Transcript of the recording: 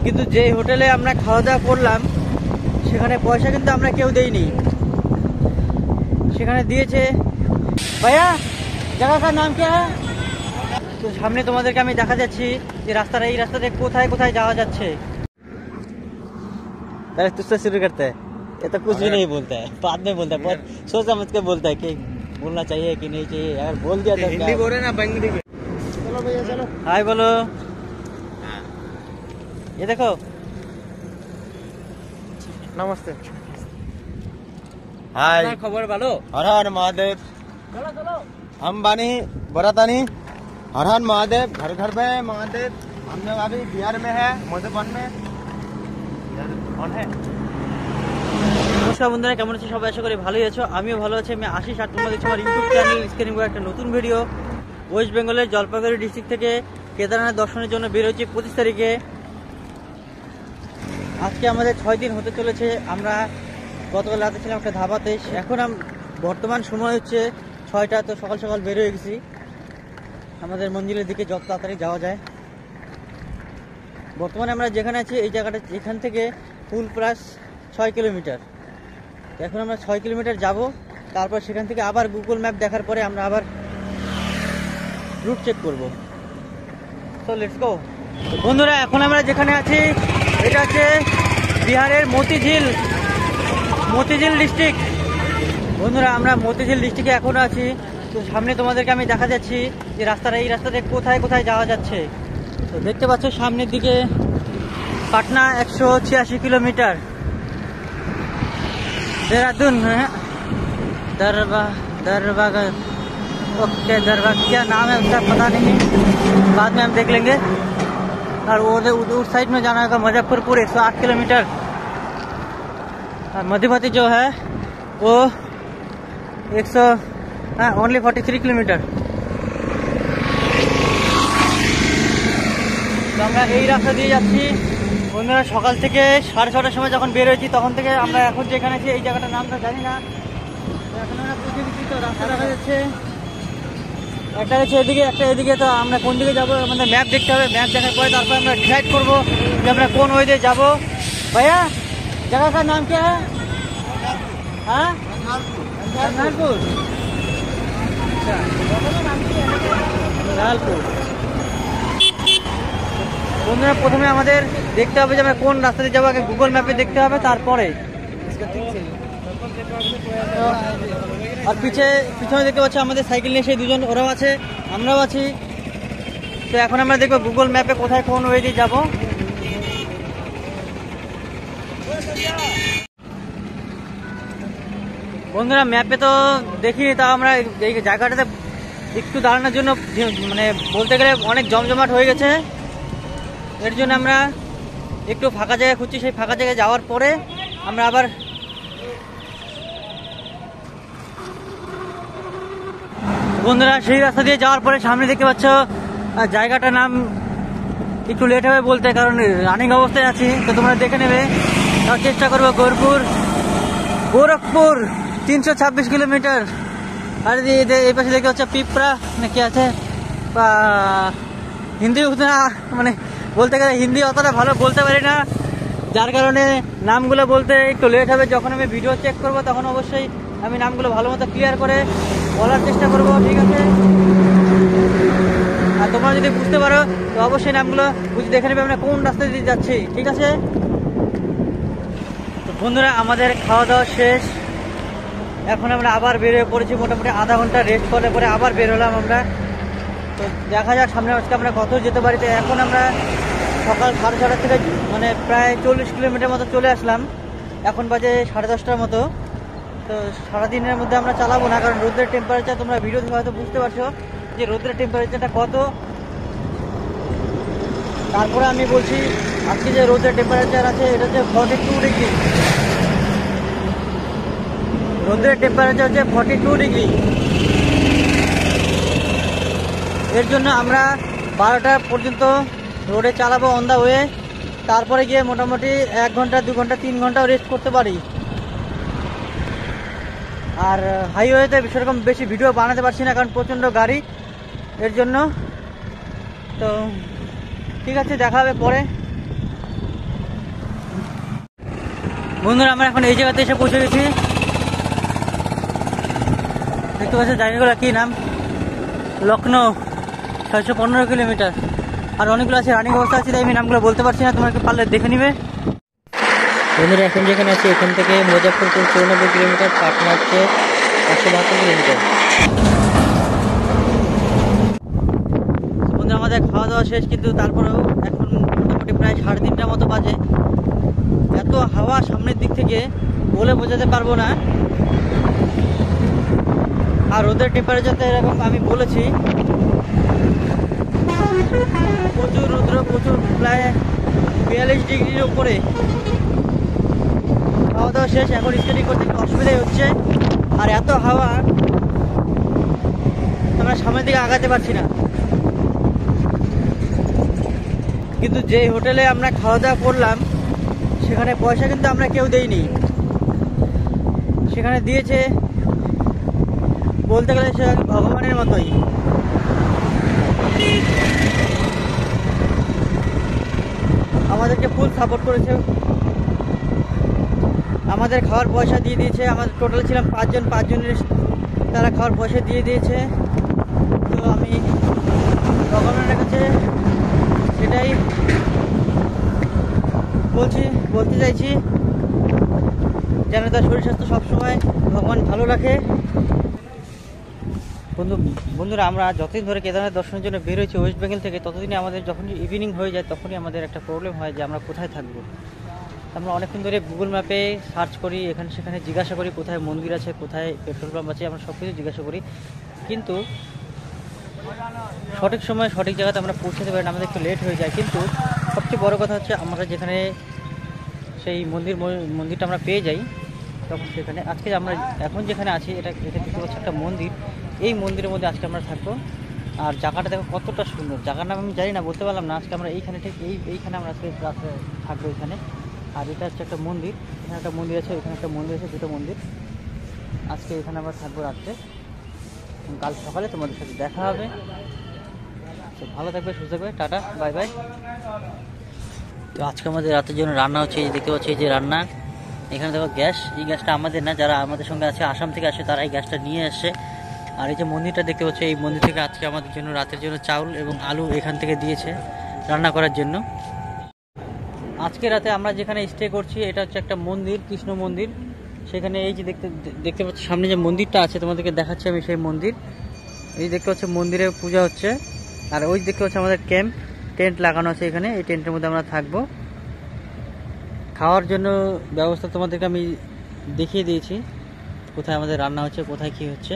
কিন্তু যে হোটেলে আমরা খাওয়া দাওয়া করলাম সেখানে পয়সা কিন্তু আমরা কেউ দেইনি, সেখানে দিয়েছে ভাইয়া। জায়গা का नाम क्या है? তো সামনে তোমাদেরকে আমি দেখা যাচ্ছি যে রাস্তাটা, এই রাস্তাতে কোথায় কোথায় যাওয়া যাচ্ছে। पहले तुझसे शुरू करते हैं। ये तो कुछ भी नहीं बोलता है, बाद में बोलता है, बहुत सोच समझ के बोलता है कि बोलना चाहिए कि नहीं चाहिए। अगर बोल दिया तो हिंदी बोल रहे ना बंगली। चलो भैया चलो। हाय बोलो। ये देखो, नमस्ते। हाय खबर भालो। हर हर महादेव। चलो चलो। हम बानी बरातानी। हर हर महादेव। घर घर में महादेव। हम लोग अभी बिहार में है, मधुबन में। कौन है? নমস্কার বন্ধুরা, কেমন আছো সবাই? আশা করি ভালোই আছো, আমিও ভালো আছি। আমি আশিস, আর তোমরা দেখছো আমার ইউটিউব চ্যানেল স্ক্রিনিং একটা নতুন ভিডিও। ওয়েস্ট বেঙ্গলের জলপাইগুড়ি ডিস্ট্রিক্ট থেকে কেদারনাথ দর্শনের জন্য বের হয়েছি 25 তারিখে। আজকে আমাদের 6 দিন হতে চলেছে। আমরা গতকাল রাতে ছিলাম একটা ধাবাতে। এখন বর্তমান সময় হচ্ছে 6টা, তো সকাল সকাল বের হয়ে গেছি আমাদের মন্দিরের দিকে, যত তাড়াতাড়ি যাওয়া যায়। বর্তমানে আমরা যেখানে আছি এই জায়গাটা, এখান থেকে ফুল প্লাস 6 কিলোমিটার। এখন আমরা 6 কিলোমিটার যাব, তারপর সেখান থেকে আবার গুগল ম্যাপ দেখার পরে আমরা আবার রুট চেক করব। So let's go. বন্ধুরা, এখন আমরা যেখানে আছি এটা হচ্ছে বিহারের মতিঝিল ডিস্ট্রিক্ট। বন্ধুরা, আমরা মতিঝিল ডিস্ট্রিক্টে এখনো আছি। তো সামনে তোমাদেরকে আমি দেখা যাচ্ছি যে রাস্তাটা, এই রাস্তাতে কোথায় কোথায় যাওয়া যাচ্ছে। তো দেখতে পাচ্ছ সামনের দিকে পাটনা 186 किलोमीटर, देहरादून है दरबाग। ओके, दरबाग क्या नाम है उसका पता नहीं, बाद में हम देख लेंगे। और उस साइड में जाना होगा मुजफ्फरपुर 108 किलोमीटर। और मधुमती जो है वो 43 किलोमीटर। তো আমরা এই রাস্তা দিয়ে যাচ্ছি। বন্ধুরা, সকাল থেকে 6:30টার সময় যখন বের হয়েছি তখন থেকে আমরা এখন যেখানে আছি এই জায়গাটার নামটা জানি না। এখন আমরা পৌঁছে গেছি। তো রাস্তা দেখা যাচ্ছে, একটা হচ্ছে এদিকে, একটা এদিকে। তো আমরা কোন দিকে যাবো আমাদের ম্যাপ দেখতে হবে। ম্যাপ দেখার পরে তারপর আমরা ডিসাইড করবো যে আমরা কোন ওয়ে দিয়ে যাবো। ভাইয়া, জায়গা का नाम क्या है? हाँ, लालपुर। লালপুর। বন্ধুরা, প্রথমে আমাদের দেখতে হবে যে আমরা কোন রাস্তা দিয়ে যাবো। আগে গুগল ম্যাপে দেখতে হবে, তারপরে। আর পিছনে দেখতে পাচ্ছি আমাদের সাইকেল নিয়ে সেই দুজন, ওরাও আছে, আমরাও আছি। তো এখন আমরা দেখবো গুগল ম্যাপে কোথায় কোন ওয়ে দিয়ে যাবো। বন্ধুরা, ম্যাপে তো দেখি, তা আমরা এই জায়গাটাতে একটু দাঁড়ানোর জন্য মানে বলতে গেলে অনেক জমজমাট হয়ে গেছে। এর জন্য আমরা একটু ফাঁকা জায়গা খুঁজছি। সেই ফাঁকা জায়গায় যাওয়ার পরে আমরা আবার বন্ধুরা সেই রাস্তা দিয়ে যাওয়ার পরে সামনে দেখতে পাচ্ছ জায়গাটার নাম একটু লেট হবে বলতে, কারণ রানিং অবস্থায় আছি। তো তোমরা দেখে নেবে। তার চেষ্টা করবো। গোরখপুর 326 किलोमीटर। আর এই পাশে দেখতে পাচ্ছ পিঁপড়া নাকি আছে। হিন্দি মানে বলতে গেলে হিন্দি অতটা ভালো বলতে পারি না, যার কারণে নামগুলো বলতে একটু লেট হবে। যখন আমি ভিডিও চেক করব তখন অবশ্যই আমি নামগুলো ভালো মতো ক্লিয়ার করে বলার চেষ্টা করব, ঠিক আছে? আর তোমরা যদি বুঝতে পারো তো অবশ্যই নামগুলো বুঝে দেখে নেবে আমরা কোন রাস্তা দিয়ে যাচ্ছি, ঠিক আছে? তো বন্ধুরা, আমাদের খাওয়া দাওয়া শেষ। এখন আমরা আবার বের হয়ে পড়েছি। মোটামুটি আধা ঘন্টা রেস্ট করে পরে আবার বের হলাম আমরা। তো দেখা যাক সামনে আজকে আমরা কত যেতে পারি। তো এখন আমরা সকাল 6:30 থেকে মানে প্রায় 40 কিলোমিটার মতো চলে আসলাম। এখন বাজে 10:30টার মতো। তো সারাদিনের মধ্যে আমরা চালাবো না, কারণ রোদের টেম্পারেচার তোমরা ভিডিও দেখে হয়তো বুঝতে পারছো যে রোদের টেম্পারেচারটা কত। তারপরে আমি বলছি আজকে যে রোদের টেম্পারেচার আছে এটা হচ্ছে 42 ডিগ্রি। রোদের টেম্পারেচার হচ্ছে 42 ডিগ্রি। এর জন্য আমরা 12টা পর্যন্ত রোডে চালাবো অন দা ওয়ে। তারপরে গিয়ে মোটামুটি 1 ঘন্টা 2 ঘন্টা 3 ঘন্টাও রেস্ট করতে পারি। আর হাইওয়েতে সেরকম বেশি ভিডিও বানাতে পারছি না, কারণ প্রচণ্ড গাড়ি, এর জন্য। তো ঠিক আছে, দেখা হবে পরে। বন্ধুরা আমরা এখন এই জায়গাতে এসে পৌঁছে গেছি। দেখতে পাচ্ছি জায়গাগুলো কি নাম, লখনৌ 615 কিলোমিটার। আর অনেকগুলো আছে রানিং অবস্থা আছে, তাই আমি নামগুলো বলতে পারছি না, তোমাকে পারলে দেখে নিবে। বন্ধুরা এখন যেখানে আছি এখান থেকে মুজাফরপুর 94 কিলোমিটার, পাটনা হচ্ছে 172 কিলোমিটার। বন্ধুরা আমাদের খাওয়া দাওয়া শেষ, কিন্তু তারপরেও এখন মোটামুটি প্রায় 3:30টার মতো বাজে। এত হাওয়া সামনের দিক থেকে বলে বোঝাতে পারবো না। আর রোদের টেম্পারেচারটা এরকম আমি বলেছি, প্রচুর রৌদ্র, প্রচুর, প্রায় 42 ডিগ্রির উপরে। খাওয়া দাওয়া শেষ, এখন স্কেটিং করতে একটু অসুবিধাই হচ্ছে। আর এত হাওয়া আমরা সামনের দিকে আগাতে পারছি না। কিন্তু যে হোটেলে আমরা খাওয়া দাওয়া করলাম সেখানে পয়সা কিন্তু আমরা কেউ দেইনি। সেখানে দিয়েছে বলতে গেলে সে ভগবানের মতোই। আমাদেরকে ফুল সাপোর্ট করেছে, আমাদের খাওয়ার পয়সা দিয়ে দিয়েছে। আমাদের টোটাল ছিলাম 5 জন, 5 জনের তারা খাওয়ার পয়সা দিয়ে দিয়েছে। তো আমি ভগবানের কাছে সেটাই বলতে চাইছি, যেন তার শরীর স্বাস্থ্য সবসময় ভগবান ভালো রাখে। বন্ধুরা আমরা যতদিন ধরে কেদারনাথ দর্শনের জন্য বের হয়েছি ওয়েস্ট বেঙ্গল থেকে, ততদিনে আমাদের যখন ইভিনিং হয়ে যায় তখনই আমাদের একটা প্রবলেম হয় যে আমরা কোথায় থাকবো। আমরা অনেকক্ষণ ধরে গুগল ম্যাপে সার্চ করি, এখানে সেখানে জিজ্ঞাসা করি কোথায় মন্দির আছে, কোথায় পেট্রোল পাম্প আছে, আমরা সব কিছু জিজ্ঞাসা করি, কিন্তু সঠিক সময়ে সঠিক জায়গাতে আমরা পৌঁছাতে পারি না, আমাদের একটু লেট হয়ে যায়। কিন্তু সবচেয়ে বড় কথা হচ্ছে আমরা যেখানে সেই মন্দিরটা আমরা পেয়ে যাই, তখন সেখানে আজকে আমরা এখন যেখানে আছি এটা দেখতে পাচ্ছি একটা মন্দির। এই মন্দিরের মধ্যে আজকে আমরা থাকবো। আর জায়গাটা দেখো কতটা সুন্দর, জায়গার নাম আমি জানি না, বলতে পারলাম না। আজকে আমরা এইখানে ঠিক এইখানে আমরা আজকে রাত্রে থাকবো এখানে। আর এটা হচ্ছে একটা মন্দির, এখানে একটা মন্দির আছে, এখানে একটা মন্দির আছে, দুটো মন্দির। আজকে এখানে আমরা থাকবো রাত্রে, কাল সকালে তোমাদের সাথে দেখা হবে। তো ভালো থাকবে, সুস্থ থাকবে, টাটা, বাই বাই। তো আজকে আমাদের রাতের জন্য রান্না হচ্ছে, এই দেখতে পাচ্ছি এই যে রান্না। এখানে দেখো গ্যাস, এই গ্যাসটা আমাদের না, যারা আমাদের সঙ্গে আছে আসাম থেকে আসে তারা এই গ্যাসটা নিয়ে আসে। আর এই যে মন্দিরটা দেখতে পাচ্ছি, এই মন্দির থেকে আজকে আমাদের জন্য রাতের জন্য চাউল এবং আলু এখান থেকে দিয়েছে রান্না করার জন্য। আজকে রাতে আমরা যেখানে স্টে করছি এটা হচ্ছে একটা মন্দির, কৃষ্ণ মন্দির। সেখানে এই যে দেখতে পাচ্ছি সামনে যে মন্দিরটা আছে, তোমাদেরকে দেখাচ্ছি আমি সেই মন্দির। এই দেখতে পাচ্ছি মন্দিরে পূজা হচ্ছে। আর ওই দেখতে পাচ্ছি আমাদের ক্যাম্প, টেন্ট লাগানো আছে এখানে, এই টেন্টের মধ্যে আমরা থাকবো। খাওয়ার জন্য ব্যবস্থা তোমাদেরকে আমি দেখিয়ে দিয়েছি, কোথায় আমাদের রান্না হচ্ছে, কোথায় কী হচ্ছে।